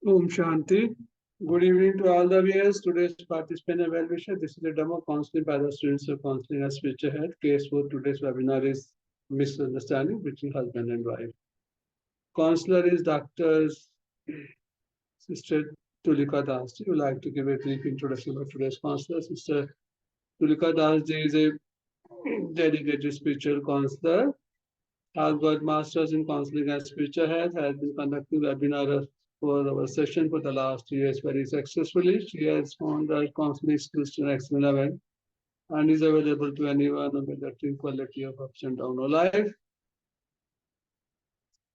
Om Shanti. Good evening to all the viewers. Today's participant evaluation. This is a demo counseling by the students of counseling as future head. Case for today's webinar is misunderstanding between husband and wife. Counselor is Dr. Sister Tulika Das. Would like to give a brief introduction of today's counselor. Sister Tulika Das is a dedicated spiritual counselor. Has got masters in counseling as future head. Has been conducting webinars for our session for the last 2 years very successfully. She has found her counseling skills to the next level and is available to anyone with the true quality of ups and downs of life.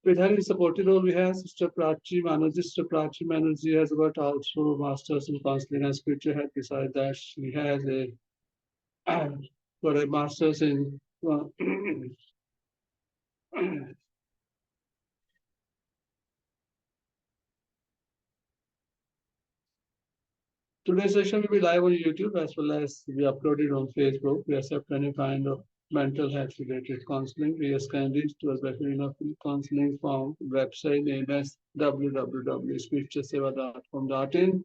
With her in supportive role, we have Sister Prachi Banerjee. Sister Prachi Banerjee has got also masters in counseling and spiritual health. Besides that, she has a got a masters in Today's session will be live on YouTube as well as we uploaded on Facebook. We accept any kind of mental health related counseling. We can reach to us by filling a free counseling form website named as www.spiritualseva.com.in.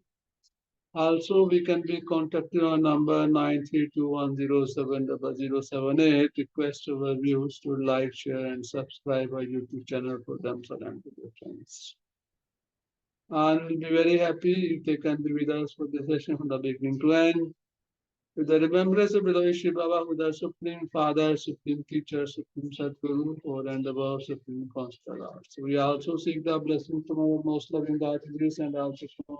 Also, we can be contacted on number 9321070078. Request our views to like, share, and subscribe our YouTube channel for themselves and to their friends. And we'll be very happy if they can be with us for the session from the beginning to end. With the remembrance of Beloved Shri Baba, with our Supreme Father, Supreme Teacher, Supreme Sadguru, over and above Supreme Constable. So we also seek the blessing from our most loving guardians and also from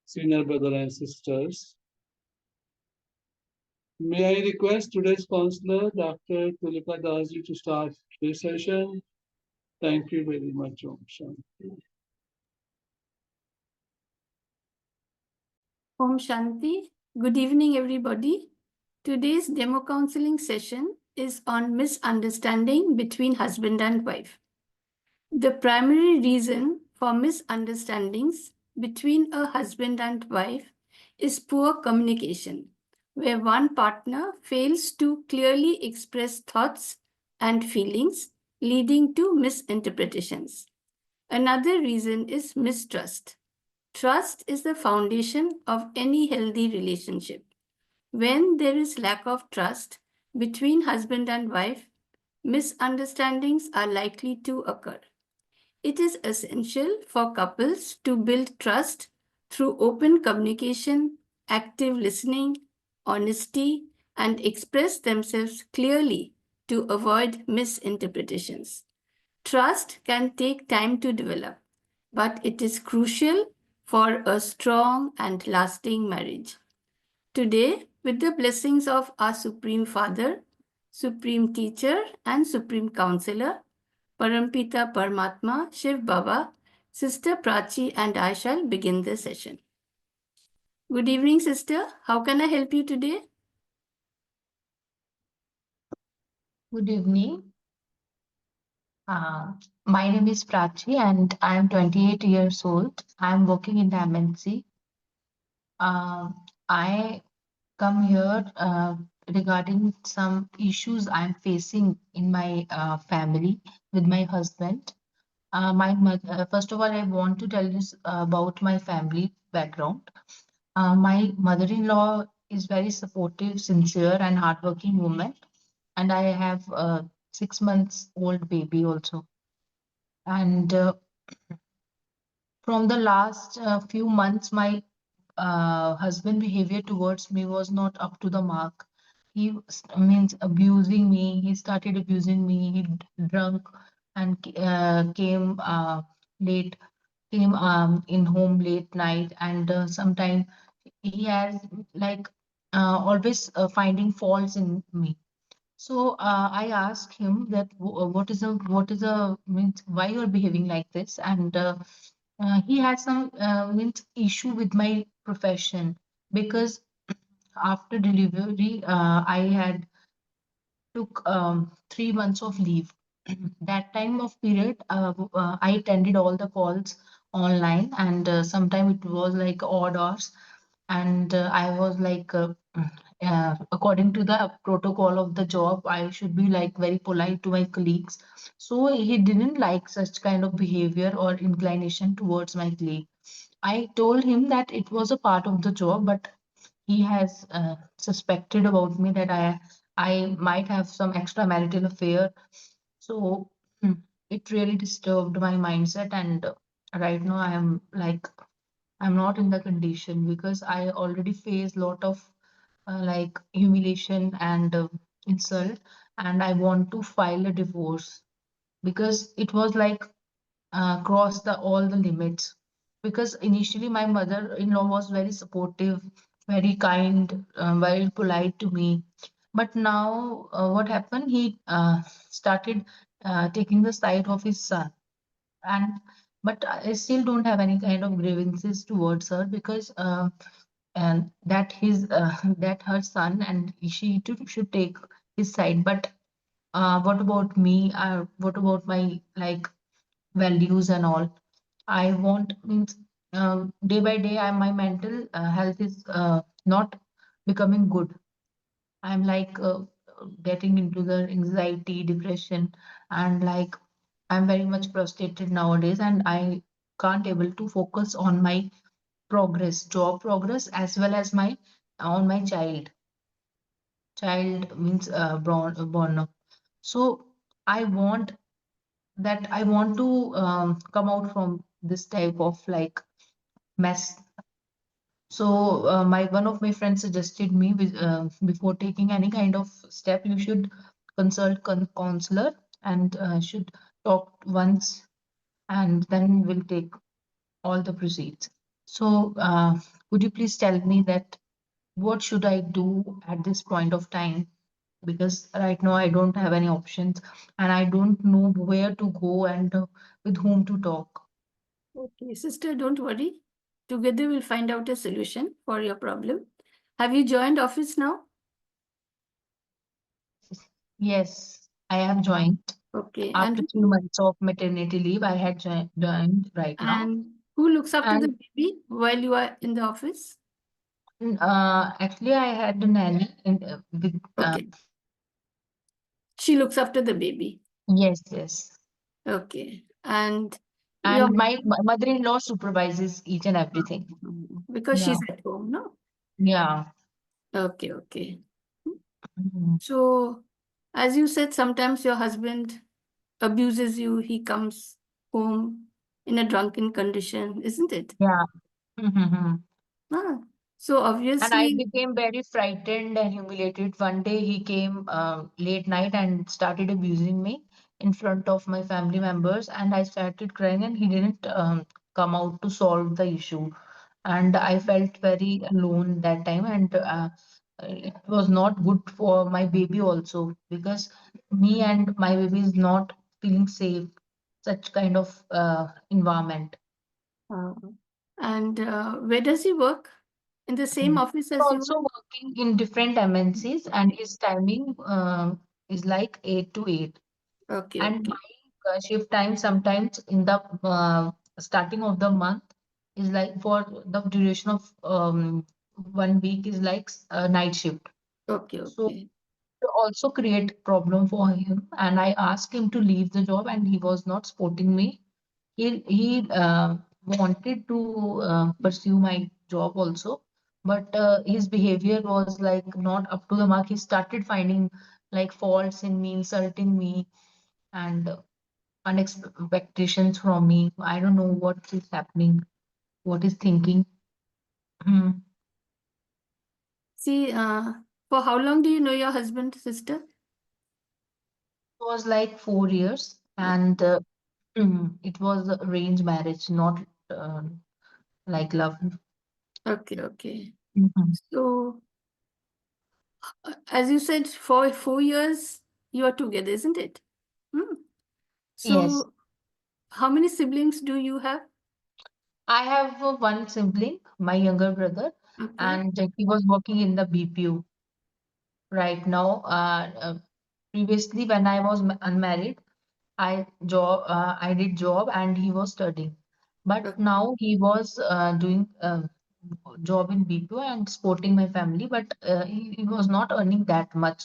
senior brothers and sisters. May I request today's counselor, Dr. Tulika Dasji, to start this session. Thank you very much, Om Shanti. Om Shanti. Good evening, everybody. Today's demo counseling session is on misunderstanding between husband and wife. The primary reason for misunderstandings between a husband and wife is poor communication, where one partner fails to clearly express thoughts and feelings, leading to misinterpretations. Another reason is mistrust. Trust is the foundation of any healthy relationship. When there is lack of trust between husband and wife, misunderstandings are likely to occur. It is essential for couples to build trust through open communication, active listening, honesty, and express themselves clearly to avoid misinterpretations. Trust can take time to develop, but it is crucial for a strong and lasting marriage. Today, with the blessings of our Supreme Father, Supreme Teacher, and Supreme Counselor, Parampita Paramatma, Shiv Baba, Sister Prachi and I shall begin the session. Good evening, Sister. How can I help you today? Good evening. My name is Prachi and I am 28 years old. I am working in the MNC. I come here regarding some issues I am facing in my family with my husband. My mother, first of all, I want to tell you about my family background. My mother-in-law is very supportive, sincere, and hardworking woman, and I have a 6 months old baby also. And from the last few months, my husband behavior towards me was not up to the mark. He means abusing me. He started abusing me. He drunk and came late, came in home late night, and sometimes he has like always finding faults in me. So I asked him that what is a means why you're behaving like this, and he had some means issue with my profession because after delivery I had took 3 months of leave. That time of period I attended all the calls online, and sometimes it was like odd hours, and I was like according to the protocol of the job, I should be like very polite to my colleagues. So he didn't like such kind of behavior or inclination towards my colleague. I told him that it was a part of the job, but he has suspected about me that I might have some extramarital affair. So it really disturbed my mindset, and right now I am like I'm not in the condition because I already face lot of like humiliation and insult, and I want to file a divorce because it was like cross the all the limits. Because initially my mother-in-law was very supportive, very kind, very polite to me, but now what happened, he started taking the side of his son. And but I still don't have any kind of grievances towards her because and that his that her son and she too should take his side. But what about me? What about my like values and all? I want means day by day, my mental health is not becoming good. I'm like getting into the anxiety, depression, and like I'm very much frustrated nowadays, and I can't able to focus on my progress, job progress, as well as my on my child. Child means born up. So I want I want to come out from this type of like mess. So my one of my friends suggested me with, before taking any kind of step, you should consult counselor and should talk once, and then we'll take all the proceeds. So could you please tell me that what should I do at this point of time? Because right now I don't have any options and I don't know where to go and with whom to talk. Okay, sister, don't worry. Together we'll find out a solution for your problem. Have you joined office now? Yes, I have joined. Okay, After 3 months of maternity leave, I had joined right now. and who looks after the And baby while you are in the office? actually, I had a nanny with, Okay, she looks after the baby. yes, yes. Okay, and your And my mother-in-law supervises each and everything. because Yeah, she's at home, no? yeah. Okay, okay. Mhm. So, as you said, sometimes your husband abuses you. He comes home in a drunken condition, isn't it? Yeah. Mhm. Ah, so And I obviously, became very frightened and humiliated. One day he came late night and started abusing me in front of my family members, and I started crying, and he didn't come out to solve the issue. And I felt very alone that time, and it was not good for my baby also because me and my baby is not feeling safe, such kind of environment. uh, and where does he work? In the same Mm. office as you Also working in different MNCs, and his timing is like 8 to 8. are? Okay, And okay, my shift time sometimes in the starting of the month is like for the duration of 1 week is like night shift. okay, So okay. it also create problem for him, and I asked him to leave the job, and he was not supporting me. He wanted to pursue my job also, but his behavior was like not up to the mark. He started finding like faults in me, insulting me, and unexpectations from me. I don't know what is happening, what is thinking. Hmm. See, for how long do you know your husband, sister? It was like 4 years, and it was arranged marriage, not like love. Okay, okay. Mhm. So, as you said, for 4 years you are together, isn't it? Hmm. Yes, So, how many siblings do you have? I have one sibling, my younger brother, Okay, and he was working in the BPO right now. Previously, when I was unmarried, I did job and he was studying. But okay, now he was doing job in BPO and supporting my family, but he was not earning that much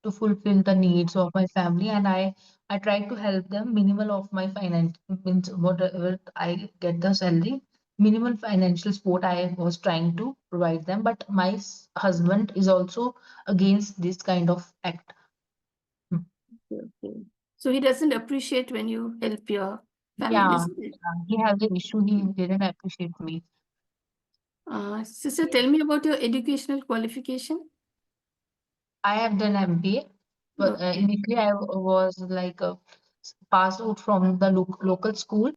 to fulfill the needs of my family, and I try to help them minimal of my finance means whatever I get the salary. minimal financial support I was trying to provide them, but my husband is also against this kind of act. Okay. So he doesn't appreciate when you help your family, Yeah, isn't it? he has an issue. He didn't appreciate me. Sister, tell me about your educational qualification. I have done MBA, but Okay, initially I was like passed out from the local school.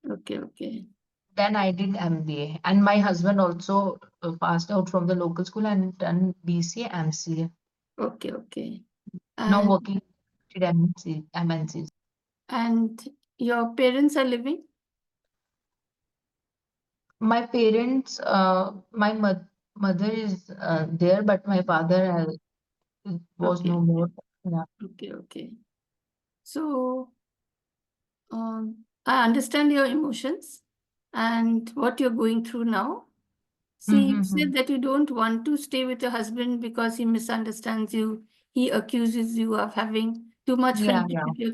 okay. Then I did MBA, and my husband also passed out from the local school and done BCA, MCA. Okay. Now And working at MNCs. and your parents are living? My parents, my mother is there, but my father was Okay, no more. Yeah. okay. So I understand your emotions and what you're going through now. See, you Mm-hmm. said that you don't want to stay with your husband because he misunderstands you. He accuses you of having too much Yeah, friendship yeah. with your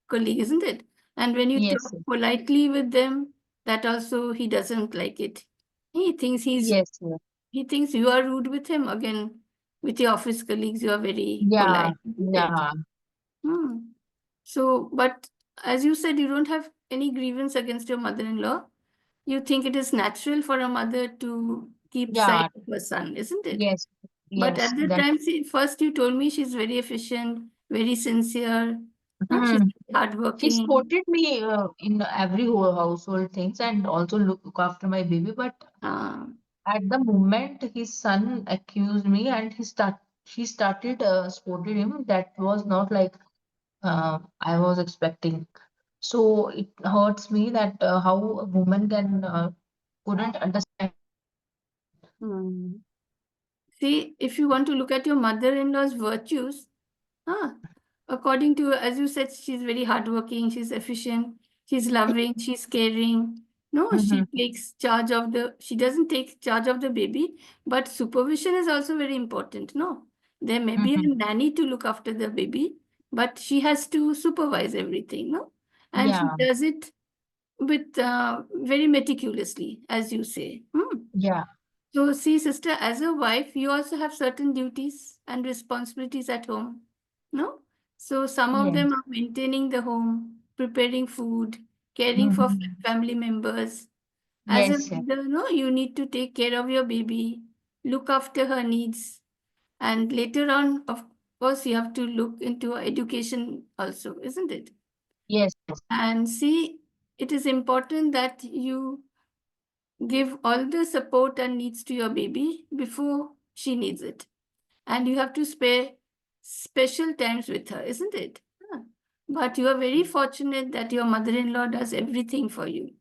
colleague, isn't it? And when you Yes, talk politely with them, that also he doesn't like it. He thinks yes, yes. he thinks you are rude with him. Again, with your office colleagues, you are very Yeah, polite, isn't it? yeah, Hmm. So, but as you said, you don't have any grievance against your mother-in-law. You think it is natural for a mother to keep yeah. sight of her son, isn't it? Yes, But yes. at the That. time, see, first you told me she's very efficient, very sincere, huh? She's Mhm. He hardworking. supported me in every household things and also look after my baby. But Uh, at the moment his son accused me and she started supporting him. That was not like I was expecting. So it hurts me that how a woman can couldn't understand. hmm. See, if you want to look at your mother-in-law's virtues, huh? According to, as you said, she's very hardworking, she's efficient, she's loving, she's caring. No, Mhm, she doesn't take charge of the baby, but supervision is also very important. No, there may be a mhm. nanny to look after the baby, but she has to supervise everything. No, and she Yeah, does it with very meticulously, as you say. yeah, So, see, sister, as a wife, you also have certain duties and responsibilities at home. No? So, some of yes. them are maintaining the home, preparing food, caring for Mhm. family members. As a Yes, yes, mother, no, you need to take care of your baby, look after her needs, and later on, of course, you have to look into her education also, isn't it? yes, yes, And see, it is important that you give all the support and needs to your baby before she needs it. And you have to spare special times with her, isn't it? Huh. But you are very fortunate that your mother in law does everything for you,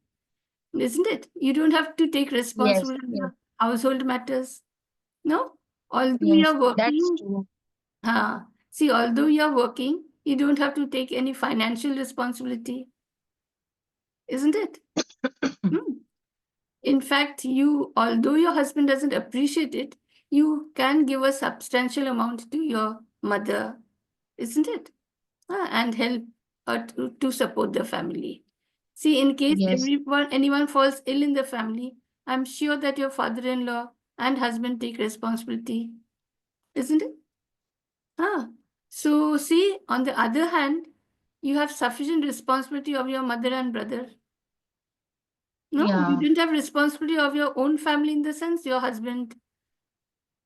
isn't it? You don't have to take yes, responsibility yes, of household matters. No? Although yes. you're That's working, true. see, although you're working, you don't have to take any financial responsibility, isn't it? Hmm. In fact, although your husband doesn't appreciate it, you can give a substantial amount to your mother, isn't it? And help her to support the family. See, in case Yes. anyone falls ill in the family, I'm sure that your father-in-law and husband take responsibility, isn't it? Ah, so see, on the other hand, you have sufficient responsibility of your mother and brother. No, you Yeah. didn't have responsibility of your own family in the sense your husband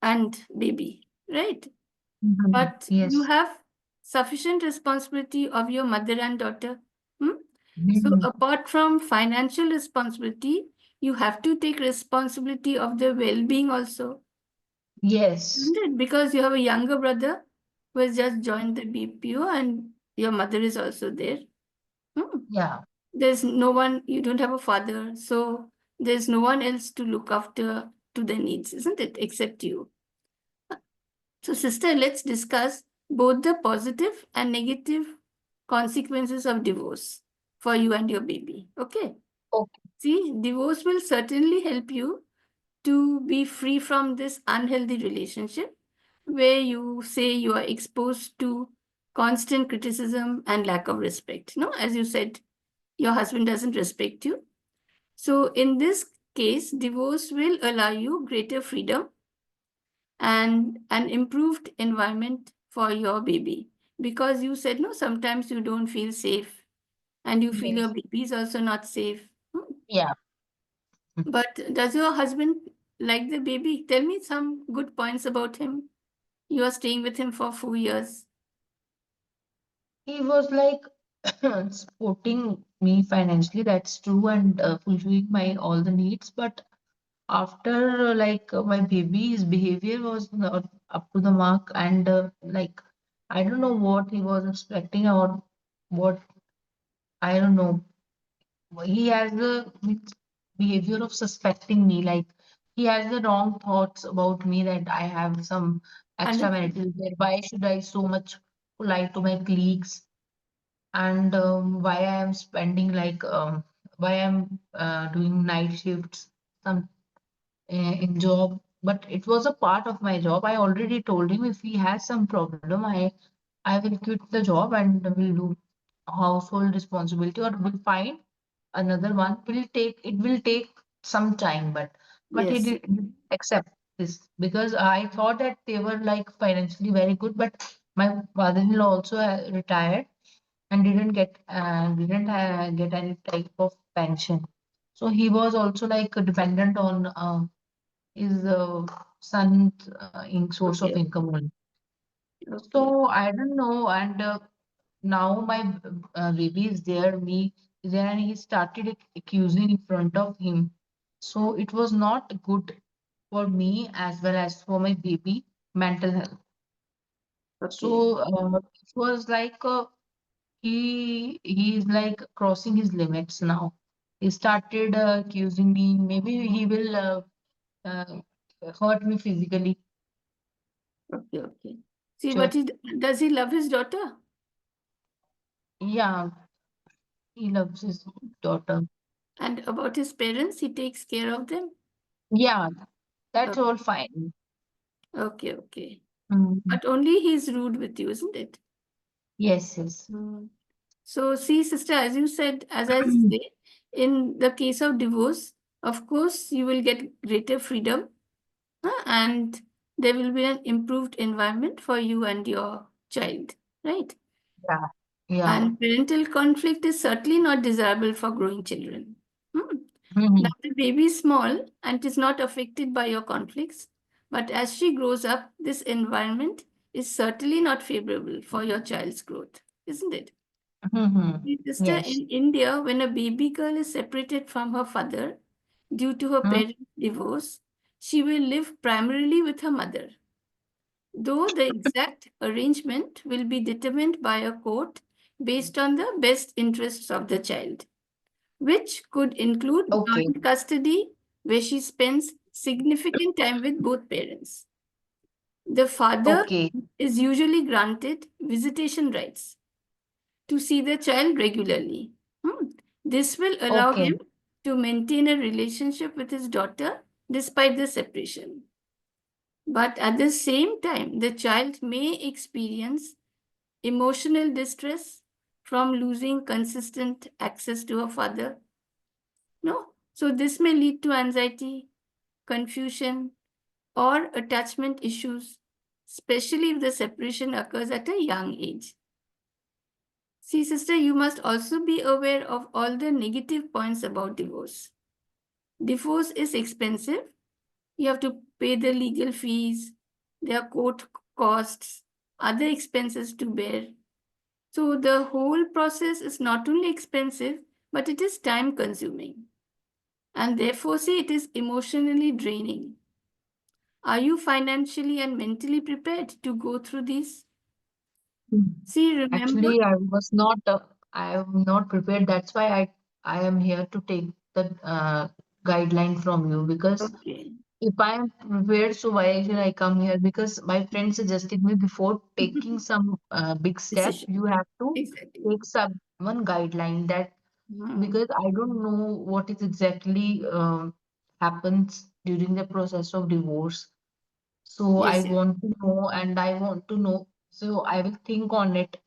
and baby, right? Mhm. But you Yes. have sufficient responsibility of your mother and daughter. Hmm? So, Mhm. apart from financial responsibility, you have to take responsibility of their well being also, Yes. isn't it? Because you have a younger brother who has just joined the BPO and your mother is also there. Hmm. Yeah. There's no one, you don't have a father, so there's no one else to look after to their needs, isn't it? Except you. So, sister, let's discuss both the positive and negative consequences of divorce for you and your baby. Okay. Okay. See, divorce will certainly help you to be free from this unhealthy relationship where you say you are exposed to constant criticism and lack of respect. No, as you said, your husband doesn't respect you. So, in this case, divorce will allow you greater freedom and an improved environment for your baby. Because you said, no, sometimes you don't feel safe and you feel your Yes. baby is also not safe. Yeah. But does your husband like the baby? Tell me some good points about him. You are staying with him for 4 years. He was like supporting me financially, that's true, and fulfilling my all the needs. But after my baby's behavior was not up to the mark, and like I don't know what he was expecting, or what, I don't know. He has the behavior of suspecting me, like he has the wrong thoughts about me, that I have some Understood. extramarital affair. Why should I so much polite to my colleagues, and why I am spending why I'm doing night shifts some in job. But it was a part of my job. I already told him if he has some problem, I will quit the job and will do household responsibility, or will find another one. Will take some time, but he Yes. did accept this, because I thought that they were like financially very good. But my father-in-law also retired and didn't get any type of pension. So he was also like dependent on his son's source of Okay. income only. Okay. So I don't know, and now my baby is there, me is there, and he started accusing in front of him. So it was not good for me as well as for my baby mental health. Okay. So it was like he is like crossing his limits now. He started accusing me. Maybe he will uh, hurt me physically. Okay. Okay. See, Sure. but does he love his daughter? Yeah, he loves his daughter. And about his parents, he takes care of them? Yeah, that's Okay. all fine. Okay. Okay. Mhm. But only he's rude with you, isn't it? Yes, yes. Mm. So, see, sister, as you said, as I say, in the case of divorce, of course, you will get greater freedom, and there will be an improved environment for you and your child, right? Yeah, yeah. And parental conflict is certainly not desirable for growing children. Hmm. Now, Mhm. the baby is small and is not affected by your conflicts, but as she grows up, this environment is certainly not favorable for your child's growth, isn't it? Mhm. My sister, Yes. in India, when a baby girl is separated from her father due to her Mhm. parents' divorce, she will live primarily with her mother, though the exact arrangement will be determined by a court based on the best interests of the child, which could include Okay. joint custody, where she spends significant time with both parents. The father Okay. is usually granted visitation rights to see the child regularly. Hmm. This will allow Okay. him to maintain a relationship with his daughter despite the separation. But at the same time, the child may experience emotional distress from losing consistent access to a father. No? So, this may lead to anxiety, confusion, or attachment issues, especially if the separation occurs at a young age. See, sister, you must also be aware of all the negative points about divorce. Divorce is expensive. You have to pay the legal fees, there are court costs, other expenses to bear. So the whole process is not only expensive, but it is time consuming. And therefore, see, it is emotionally draining. Are you financially and mentally prepared to go through these? Mm. See, remember, Actually, I am not prepared. That's why I am here to take the guideline from you, because okay, if I am prepared, so why should I come here? Because my friend suggested me, before taking some big step, decision. you have to Exactly. take some one guideline, that Hmm. because I don't know what is exactly happens during the process of divorce. So I Yes, yes. want to know, and I want to know. So I will think on it,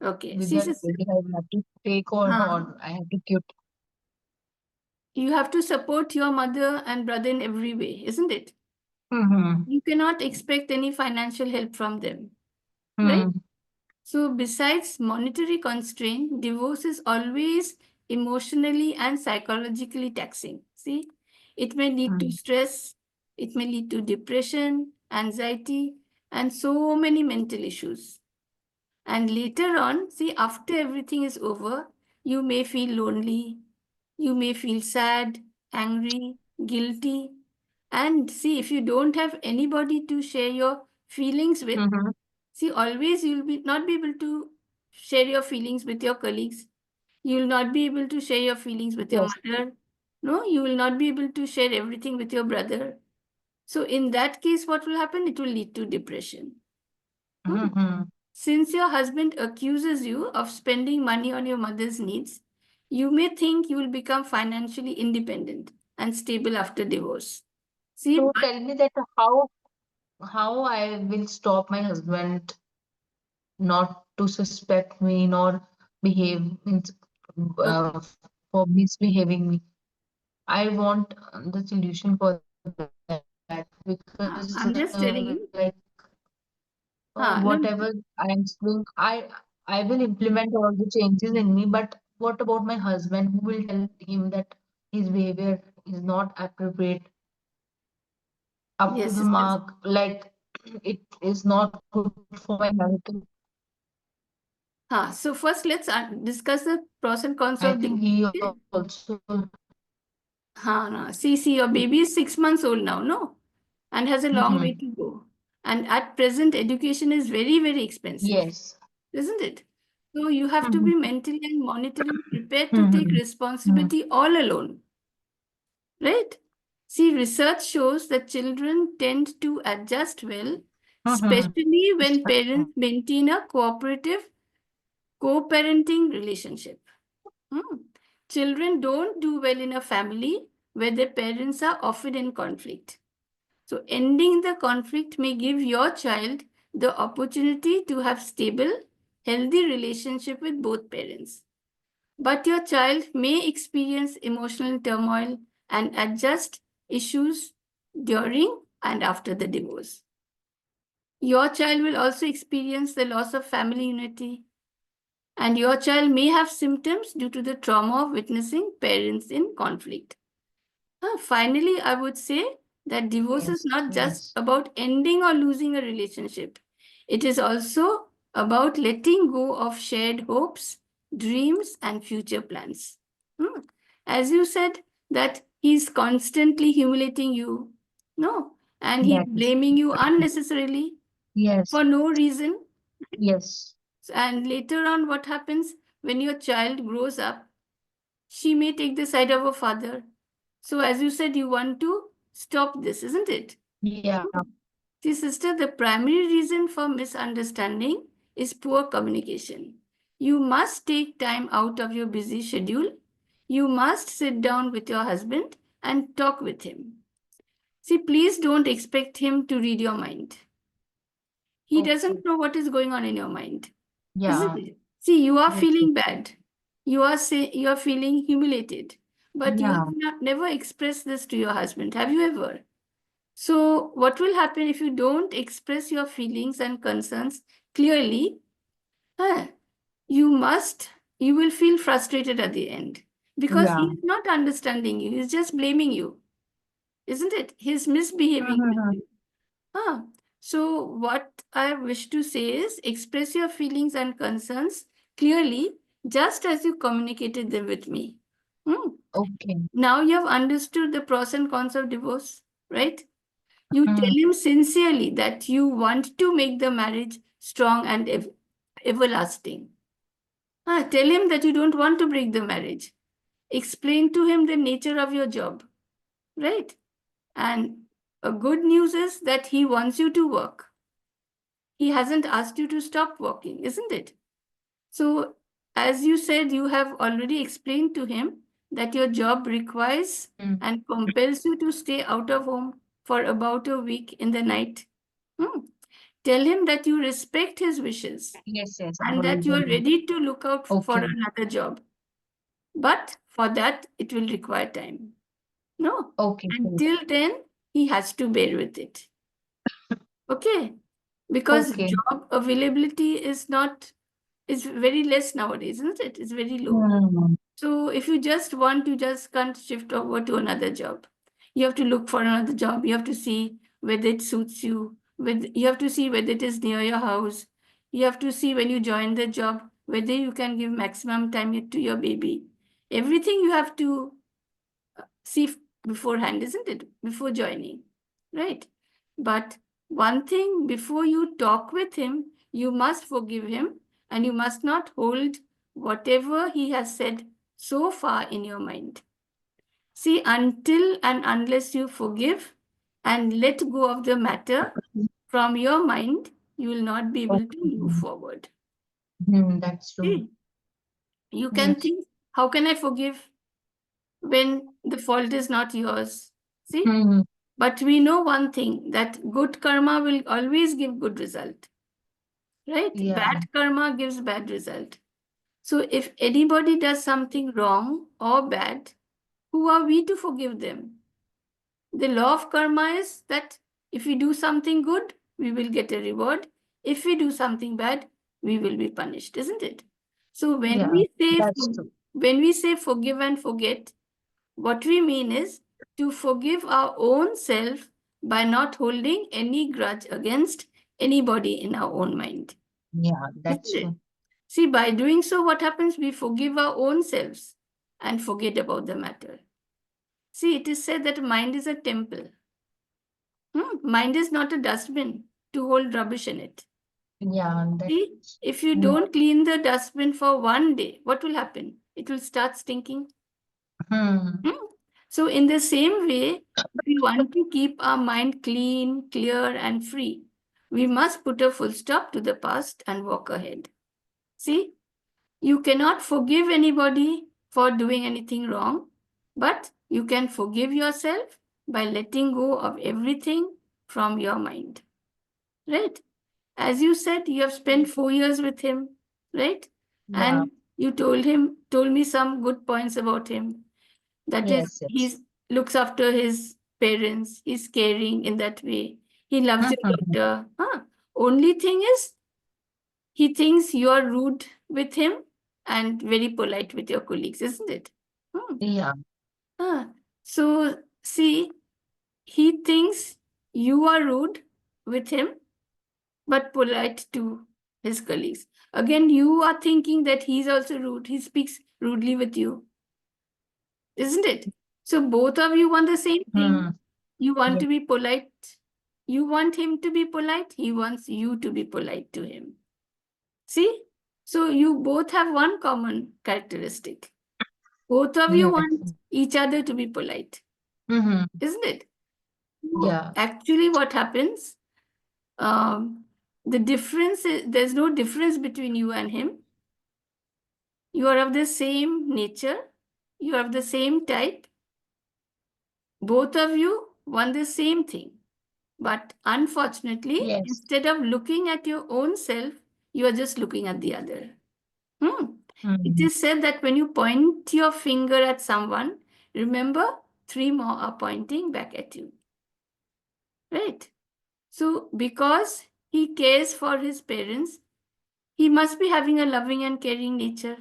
Okay. See, whether sister. I will have to take, or Huh. I have to quit. you have to support your mother and brother in every way, isn't it? Mm-hmm. You cannot expect any financial help from them, right? Mm-hmm. So, besides monetary constraint, divorce is always emotionally and psychologically taxing. See, it may lead to stress, it may lead to depression, anxiety, and so many mental issues. And later on, see, after everything is over, you may feel lonely, you may feel sad, angry, guilty. And see, if you don't have anybody to share your feelings with, Mm-hmm. see, always you'll be not be able to share your feelings with your colleagues. You will not be able to share your feelings with your Yes. mother. No, you will not be able to share everything with your brother. So in that case, what will happen? It will lead to depression. Hmm. Mm-hmm. Since your husband accuses you of spending money on your mother's needs, you may think you will become financially independent and stable after divorce. See, So but tell me that how I will stop my husband not to suspect me nor behave means okay. for misbehaving me. I want the solution for that because I'm just like telling you. No, whatever I am doing, I will implement all the changes in me. But what about my husband? Who will tell him that his behavior is not appropriate, up to yes, the yes, yes. mark? Like it is not good for my health. So first let's discuss the pros and cons I of think divorce. he Okay? also. No. See, your baby is 6 months old now, no? And has a long way Mhm. to go. And at present, education is very, very expensive, Yes. isn't it? So you have to Mhm. be mentally and monetarily prepared to take Mhm. Mhm. responsibility all alone, right? See, research shows that children tend to adjust well, Mhm. especially when parents maintain a cooperative co-parenting relationship. Hmm. Children don't do well in a family where their parents are often in conflict. So, ending the conflict may give your child the opportunity to have stable, healthy relationship with both parents. But your child may experience emotional turmoil and adjust issues during and after the divorce. Your child will also experience the loss of family unity, and your child may have symptoms due to the trauma of witnessing parents in conflict. Finally, I would say that divorce is Yes. not just Yes. about ending or losing a relationship. It is also about letting go of shared hopes, dreams, and future plans. Hmm. As you said, that he's constantly humiliating you, no, and he's That is. blaming you unnecessarily Yes. for no reason. Yes. And later on, what happens when your child grows up? She may take the side of her father. So, as you said, you want to stop this, isn't it? Yeah. See, sister, the primary reason for misunderstanding is poor communication. You must take time out of your busy schedule. You must sit down with your husband and talk with him. See, please don't expect him to read your mind. He Okay. doesn't know what is going on in your mind, isn't Yeah. it? See, you are Yes. Yes. feeling bad. You are feeling humiliated, but you Yeah. have not, never expressed this to your husband. Have you ever? So, what will happen if you don't express your feelings and concerns clearly? Huh, you must, you will feel frustrated at the end because Yeah. he's not understanding you. He's just blaming you, isn't it? He's misbehaving with Mhm. you. Huh. So, what I wish to say is express your feelings and concerns clearly, just as you communicated them with me. Hmm. Okay. Now you have understood the pros and cons of divorce, right? You Mhm. tell him sincerely that you want to make the marriage strong and everlasting. Tell him that you don't want to break the marriage. Explain to him the nature of your job, right? And a good news is that he wants you to work. He hasn't asked you to stop working, isn't it? So, as you said, you have already explained to him that your job requires Mm. and compels you to stay out of home for about a week in the night. Hmm. Tell him that you respect his wishes Yes. Yes. I've and already that you done are that. ready to look out for Okay. another job. But for that, it will require time. No? Okay. Until then, he has to bear with it. Okay? Because Okay. job availability is very less nowadays, isn't it? It's very low. Hmm. So if you just want, you just can't shift over to another job. You have to look for another job. You have to see whether it suits you. You have to see whether it is near your house. You have to see when you join the job whether you can give maximum time to your baby. Everything you have to see beforehand, isn't it? Before joining, right? But one thing, before you talk with him, you must forgive him and you must not hold whatever he has said so far in your mind. See, until and unless you forgive and let go of the matter from your mind, you will not be able to move forward. That's true. See, you can Yes. think, how can I forgive when the fault is not yours? See, Hmm. but we know one thing, that good karma will always give good result, right? Yeah. Bad karma gives bad result. So if anybody does something wrong or bad, who are we to forgive them? The law of karma is that if we do something good, we will get a reward. If we do something bad, we will be punished, isn't it? So Yeah. That's true. when we say forgive and forget, what we mean is to forgive our own self by not holding any grudge against anybody in our own mind. Yeah, that's Isn't it? true. See, by doing so, what happens? We forgive our own selves and forget about the matter. See, it is said that mind is a temple. Mind is not a dustbin to hold rubbish in it. Yeah, See, that's if you don't clean the dustbin for one day, what will happen? It will start stinking. hmm. So, in the same way, if we want to keep our mind clean, clear, and free, we must put a full stop to the past and walk ahead. See, you cannot forgive anybody for doing anything wrong, but you can forgive yourself by letting go of everything from your mind. Right? As you said, you have spent 4 years with him, right? Yeah. And you told me some good points about him. That is, Yes, yes. he looks after his parents, he's caring in that way. He loves your daughter. Only thing is, he thinks you are rude with him and very polite with your colleagues, isn't it? Yeah. So, see, he thinks you are rude with him but polite to his colleagues. Again, you are thinking that he's also rude. He speaks rudely with you, isn't it? So both of you want the same thing. You want Yeah. to be polite. You want him to be polite. He wants you to be polite to him. See? So you both have one common characteristic. Both of you Yes. want each other to be polite, Mm-hmm. isn't it? Yeah. Actually, what happens? The difference is there's no difference between you and him. You are of the same nature. You are of the same type. Both of you want the same thing. But unfortunately, Yes. instead of looking at your own self, you are just looking at the other. It is said that when you point your finger at someone, remember 3 more are pointing back at you. Right? So, because he cares for his parents, he must be having a loving and caring nature.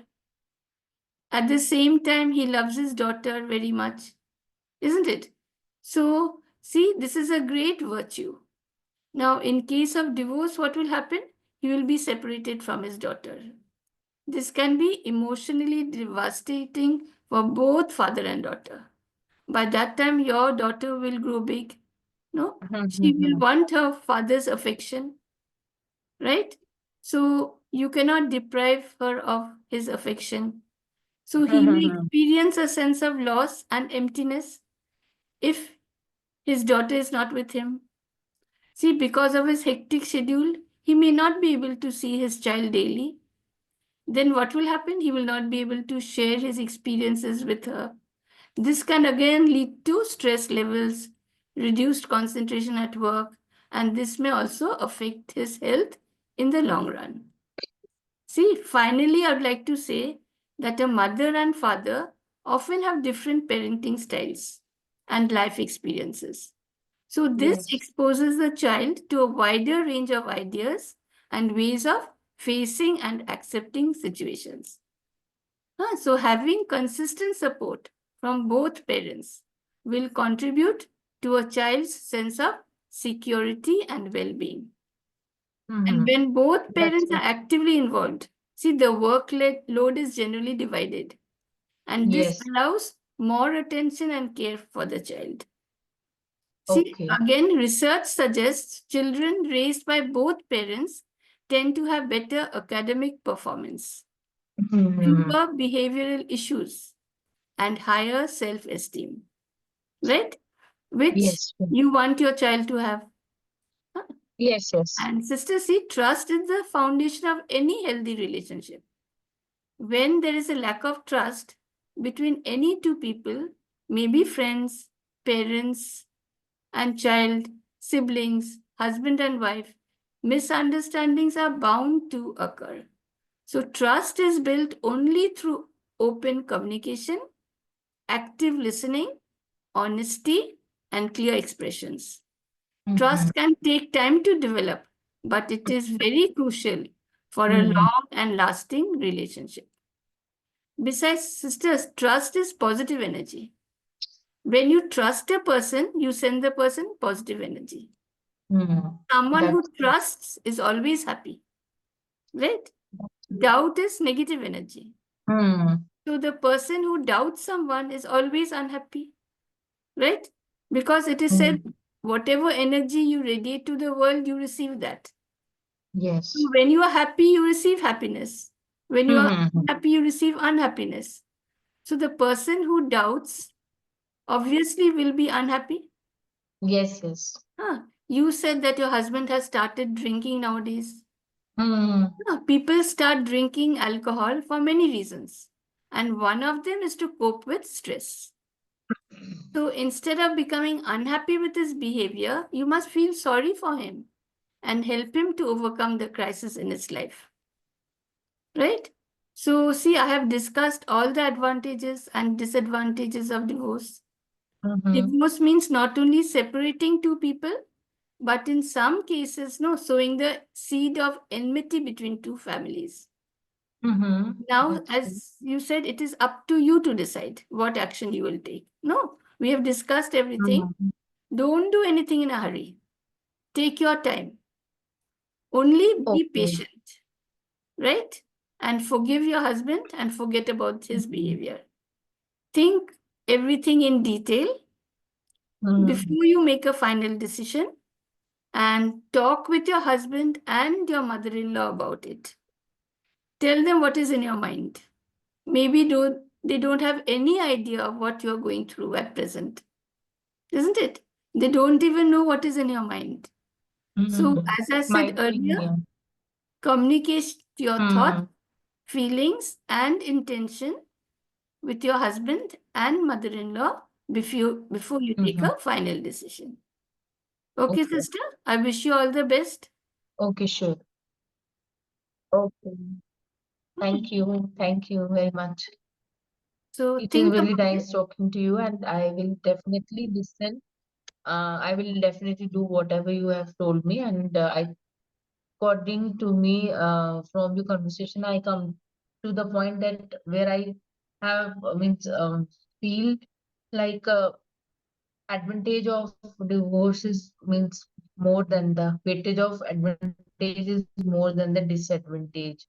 At the same time, he loves his daughter very much, isn't it? So, see, this is a great virtue. Now, in case of divorce, what will happen? He will be separated from his daughter. This can be emotionally devastating for both father and daughter. By that time, your daughter will grow big. No, she will want her father's affection, right? So you cannot deprive her of his affection. So he may experience a sense of loss and emptiness if his daughter is not with him. See, because of his hectic schedule, he may not be able to see his child daily. Then what will happen? He will not be able to share his experiences with her. This can again lead to stress levels, reduced concentration at work, and this may also affect his health in the long run. See, finally, I would like to say that a mother and father often have different parenting styles and life experiences. So, this Yes. exposes the child to a wider range of ideas and ways of facing and accepting situations. So, having consistent support from both parents will contribute to a child's sense of security and well being. And when both That's parents are it. actively involved, see, the workload is generally divided, and this Yes. allows more attention and care for the child. See, Okay. again, research suggests children raised by both parents tend to have better academic performance, Mhm. fewer behavioral issues, and higher self esteem, right? Which Yes. you want your child to have. Huh? Yes. Yes. And sister, see, trust is the foundation of any healthy relationship. When there is a lack of trust between any two people, maybe friends, parents, and child, siblings, husband and wife, misunderstandings are bound to occur. So, trust is built only through open communication, active listening, honesty, and clear expressions. Mhm. Trust can take time to develop, but it is very crucial for a Mhm. long and lasting relationship. Besides, sisters, trust is positive energy. When you trust a person, you send the person positive energy. Mhm. Someone who That's trusts is always happy, right? true. Doubt is negative energy. Hmm. So the person who doubts someone is always unhappy, right? Because it is said, Hmm. whatever energy you radiate to the world, you receive that. So Yes. when you are happy, you receive happiness. When you are Mhm. unhappy, you receive unhappiness. So the person who doubts obviously will be unhappy. Yes. Yes. You said that your husband has started drinking nowadays. Hmm. People start drinking alcohol for many reasons, and one of them is to cope with stress. So instead of becoming unhappy with his behavior, you must feel sorry for him and help him to overcome the crisis in his life. Right? So, see, I have discussed all the advantages and disadvantages of divorce. Mhm. Divorce means not only separating two people, but in some cases, no, sowing the seed of enmity between two families. Mhm. Now, That's true. as you said, it is up to you to decide what action you will take. No, we have discussed everything. Mhm. Don't do anything in a hurry. Take your time. Only be Okay. patient, right? And forgive your husband and forget about his Mhm. behavior. Think everything in detail Mhm. before you make a final decision and talk with your husband and your mother in law about it. Tell them what is in your mind. Maybe they don't have any idea of what you're going through at present, isn't it? They don't even know what is in your mind. So, Mhm. as I said Might be, earlier, yeah. communicate your thoughts, Mhm. feelings, and intention with your husband and mother in law before you take Mhm. a final decision. Okay, Okay. sister, I wish you all the best. Okay, sure. Okay. Thank you. Thank you very much. So, It is think really about it. nice talking to you, and I will definitely listen. I will definitely do whatever you have told me, and according to me, from the conversation, I come to the point that where I have means feel like advantage of divorce is means more than the weightage of advantage is more than the disadvantage.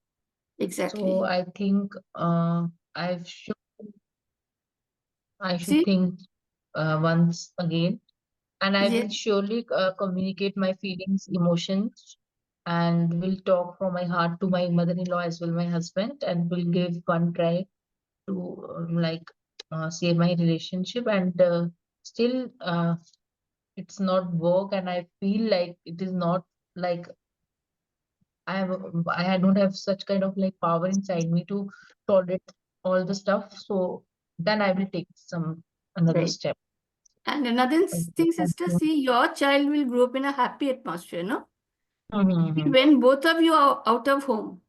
So I Exactly. think I should I should See, think once again, and I yeah, will surely communicate my feelings, emotions, and will talk from my heart to my mother-in-law as well, my husband, and will give one try to save my relationship. And still, it's not work, and I feel like it is not like I don't have such kind of like power inside me to tolerate all the stuff. So then I will take some another right. step. And another Okay, thing, thank sister, you. see, your child will grow up in a happy atmosphere, no? Mm-hmm. When both of you are out of home,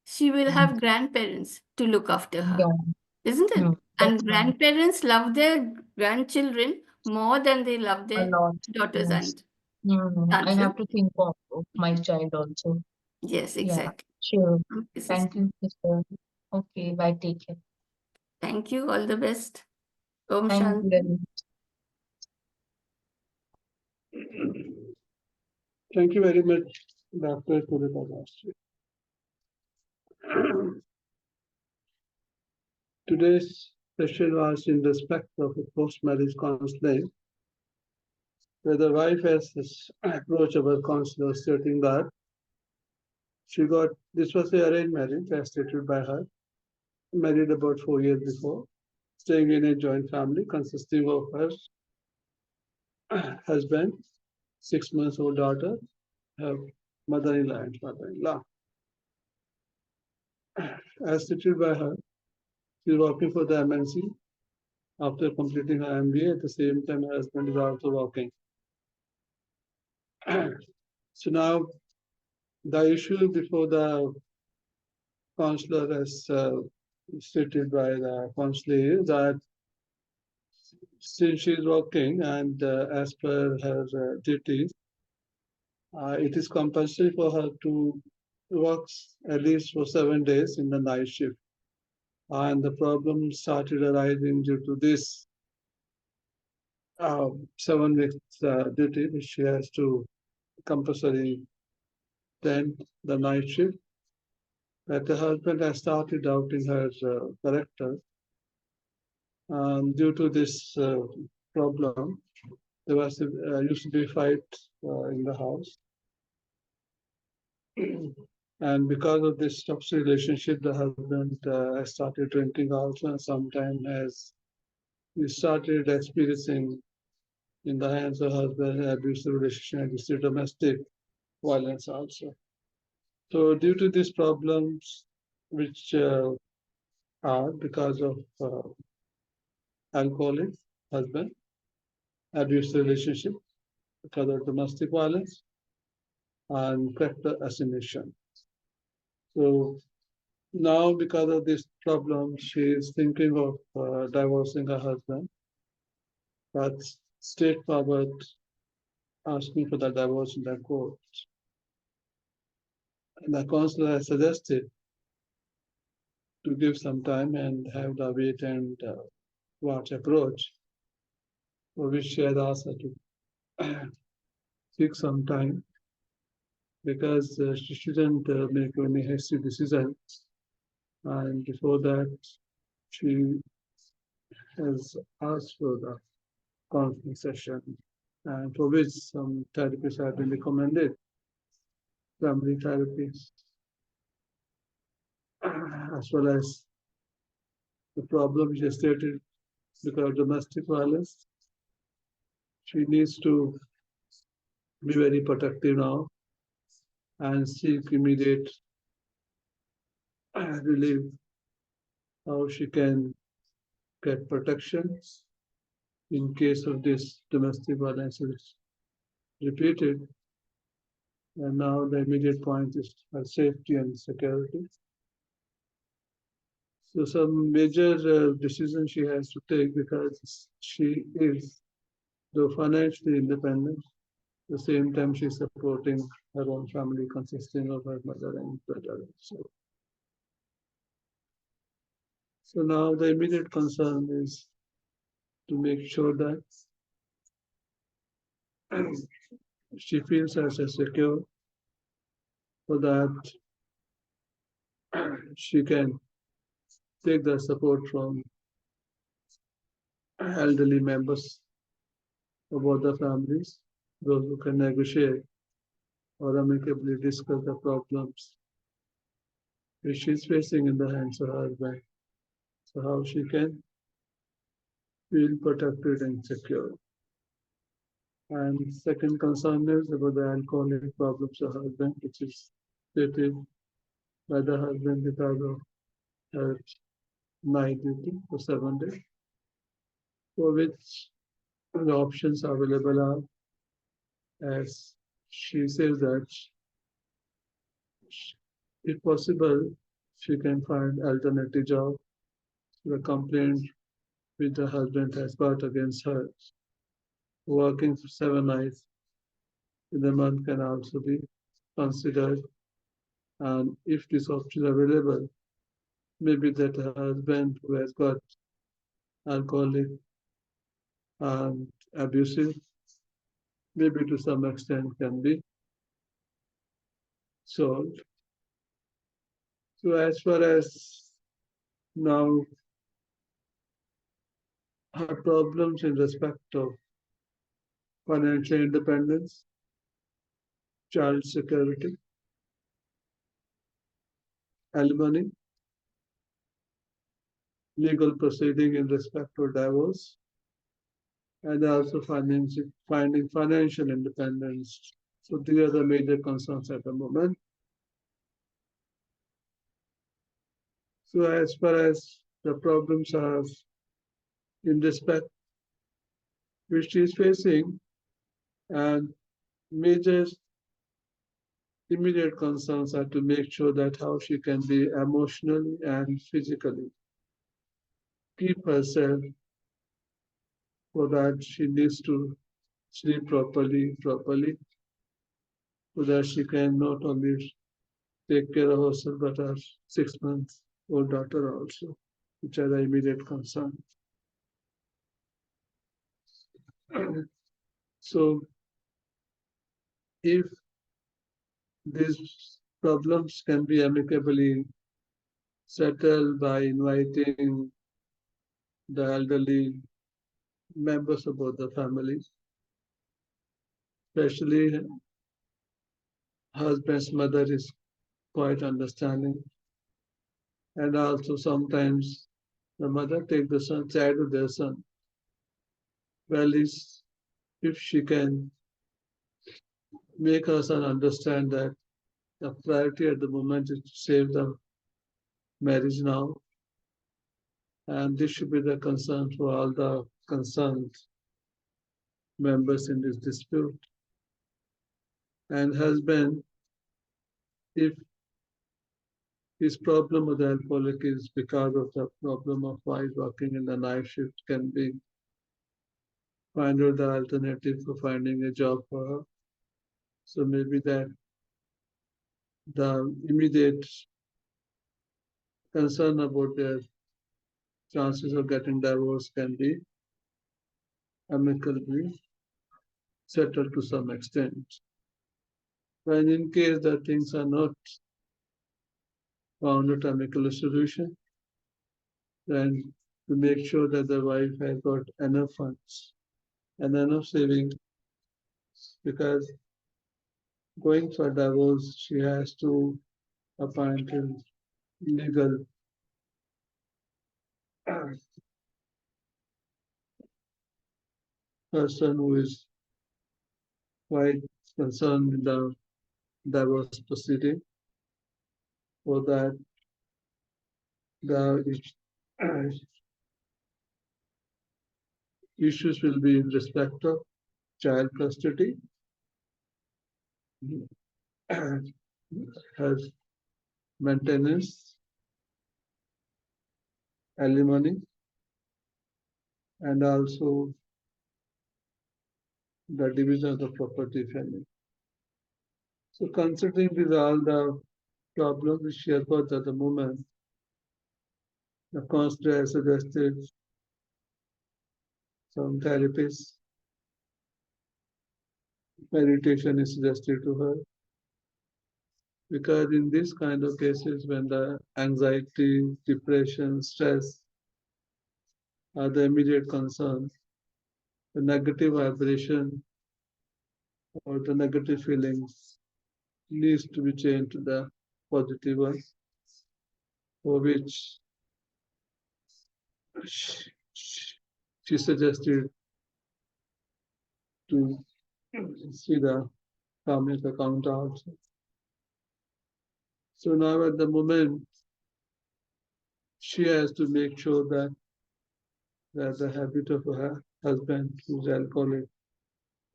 she will Mm-hmm. have grandparents to look after her, Yeah. isn't it? Mm. And That's nice. grandparents love their grandchildren more than they love A their lot. daughters Yes. and I sons. have to think of my child also. Yes, Yeah, exactly. sure. Okay, Thank sister. you, sister. Okay, bye. Take care. Thank you. All the best. Om Thank you Shanti. very much. Thank you very much, Dr. Purita. Today's session was in respect of a post-marriage counseling, where the wife has this approach of a counselor stating that this was the arranged marriage as stated by her, married about 4 years before, staying in a joint family consisting of her husband, 6 months old daughter, her mother-in-law and father-in-law. As stated by her, she is working for the MNC after completing her MBA. At the same time, her husband is also working. So now the issue before the counselor, as stated by the counselor, is that since she is working and as per her duties, it is compulsory for her to work at least for 7 days in the night shift. And the problem started arising due to this 7 weeks duty, which she has to compulsory attend the night shift. That the husband has started doubting her character. Due to this problem, there was used to be a fight in the house. And because of this toxic relationship, the husband has started drinking also, and sometimes has he started experiencing in the hands of husband abusive relationship, abusive domestic violence also. So due to these problems, which are because of alcoholic husband, abusive relationship, because of domestic violence, and character assassination. So now, because of this problem, she is thinking of divorcing her husband, but straightforward asking for the divorce in the court. And the counselor has suggested to give some time and have the wait and watch approach, for which she has asked her to take some time because she shouldn't make any hasty decision. And before that, she has asked for the counseling session, and for which some therapies have been recommended, family therapies, as well as the problem she stated because of domestic violence. She needs to be very protective now and seek immediate relief, how she can get protection in case of this domestic violence is repeated. And now the immediate point is her safety and security. So some major decisions she has to take because she is, though financially independent, at the same time she's supporting her own family consisting of her mother and brother. So now the immediate concern is to make sure that she feels herself secure so that she can take the support from elderly members of other families, those who can negotiate or amicably discuss the problems which she's facing in the hands of her husband. So how she can feel protected and secure. And second concern is about the alcoholic problems of her husband, which is stated by the husband because of her night duty for 7 days, for which the options available are, as she says that if possible, she can find alternative job. The complaint which the husband has got against her. Working for 7 nights in a month can also be considered. And if this option is available, maybe that husband who has got alcoholic and abusive, maybe to some extent can be solved. So as far as now her problems in respect of financial independence, child security, alimony, legal proceeding in respect of divorce, and also finding financial independence. So these are the major concerns at the moment. So as far as the problems are in respect which she is facing, and major immediate concerns are to make sure that how she can be emotionally and physically keep herself, for that she needs to sleep properly, so that she can not only take care of herself but her 6 months old daughter also, which are the immediate concern. So if these problems can be amicably settled by inviting the elderly members of both the families, especially husband's mother is quite understanding, and also sometimes the mother take the son child with their son. Well, is if she can make her son understand that the priority at the moment is to save the marriage now, and this should be the concern for all the concerned members in this dispute. And husband, if his problem with the alcoholic is because of the problem of wife working in the night shift, can be find out the alternative for finding a job for her. So maybe that the immediate concern about their chances of getting divorced can be amicably settled to some extent. When in case that things are not found at amicable solution, then to make sure that the wife has got enough funds and enough saving, because going for divorce, she has to appoint a legal person who is quite concerned with the divorce proceeding, for that the issues will be in respect of child custody, her maintenance, alimony, and also the division of the property family. So considering these all the problems which she has got at the moment, the counselor has suggested some therapies, meditation is suggested to her, because in these kind of cases when the anxiety, depression, stress are the immediate concerns, the negative vibration or the negative feelings needs to be changed to the positive one, for which she suggested to see the karmic account also. So now at the moment, she has to make sure that the habit of her husband who's alcoholic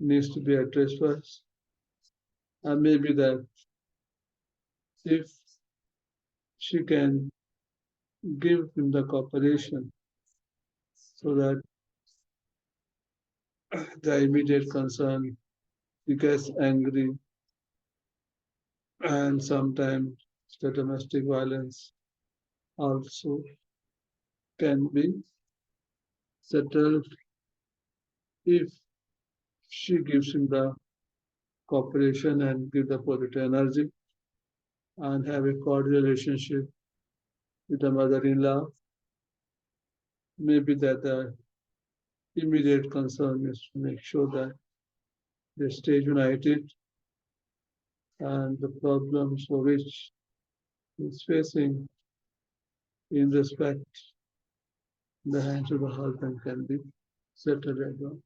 needs to be addressed first. And maybe that if she can give him the cooperation so that the immediate concern gets angry, and sometimes the domestic violence also can be settled if she gives him the cooperation and give the positive energy and have a cordial relationship with the mother-in-law. Maybe that the immediate concern is to make sure that they stay united and the problems for which he's facing in respect the hands of the husband can be settled at the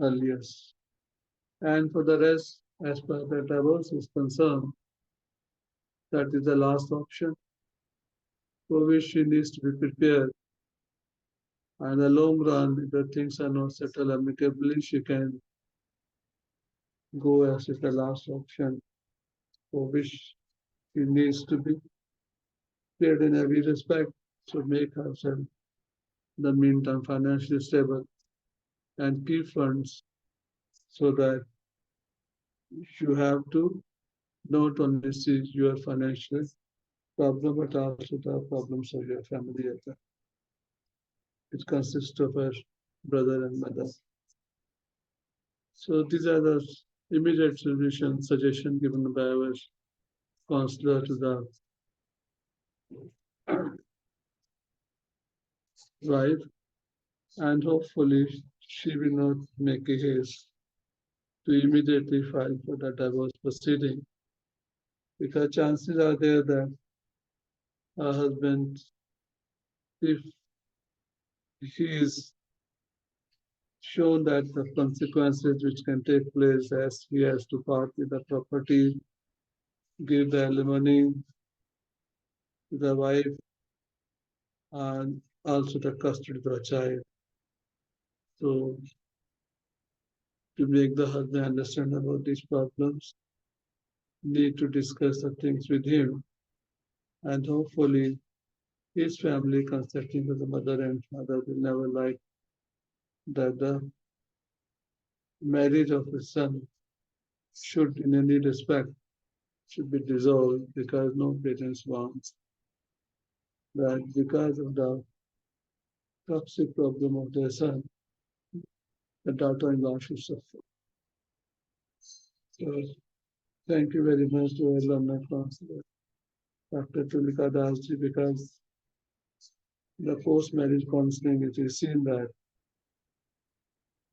earliest. And for the rest, as per the divorce is concerned, that is the last option for which she needs to be prepared. And in the long run, if the things are not settled amicably, she can go as is the last option for which she needs to be cleared in every respect to make herself in the meantime financially stable and keep funds so that you have to not only see your financial problem but also the problems of your family. It consists of a brother and mother. So these are the immediate solution suggestion given by our counselor to the wife, and hopefully she will not make a haste to immediately file for the divorce proceeding, because chances are there that her husband, if he is shown that the consequences which can take place as he has to part with the property, give the alimony to the wife, and also the custody of the child. So to make the husband understand about these problems, need to discuss the things with him, and hopefully his family, consisting of the mother and father, will never like that the marriage of his son should in any respect should be dissolved, because no parents wants that because of the toxic problem of their son, the daughter-in-law should suffer. So thank you very much to our learner counselor, Dr. Tulika Dasji, because the post-marriage counseling, it is seen that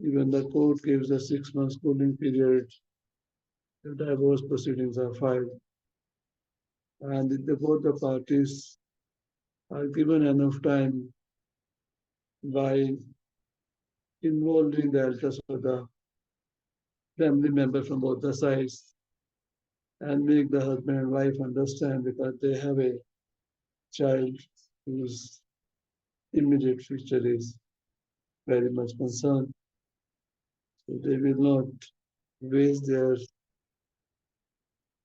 even the court gives a 6 months cooling period, the divorce proceedings are filed. And if both the parties are given enough time by involving the elders of the family member from both the sides and make the husband and wife understand, because they have a child whose immediate future is very much concerned. So they will not waste their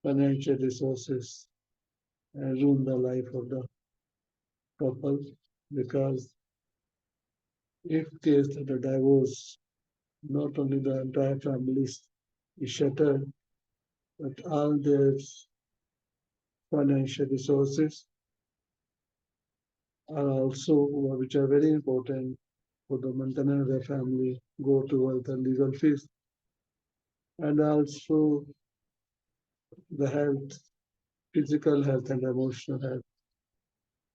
financial resources and ruin the life of the couple, because if case of the divorce, not only the entire family is shattered, but all their financial resources are also, which are very important for the maintenance of the family, go towards the legal fees, and also the health, physical health and emotional health,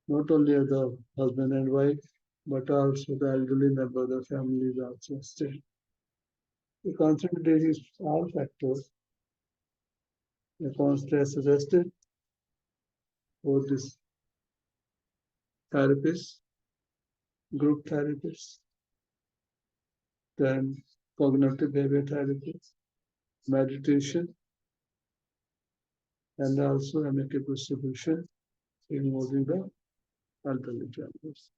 not only of the husband and wife, but also the elderly member of the family is also staying. The concentrate is all factors. The counselor suggested for this therapist, group therapist, then cognitive behavior therapy, meditation, and also amicable solution involving the elderly families.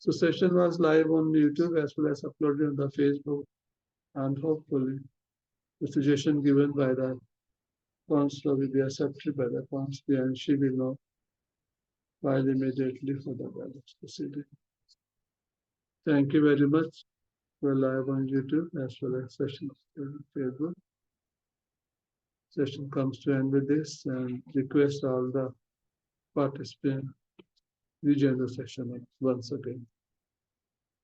So session was live on YouTube as well as uploaded on the Facebook, and hopefully the suggestion given by the counselor will be accepted by the counselor, and she will not file immediately for the divorce proceeding. Thank you very much. We're live on YouTube as well as session on Facebook. Session comes to end with this and request all the participants rejoin the session once again.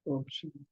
Om Shanti.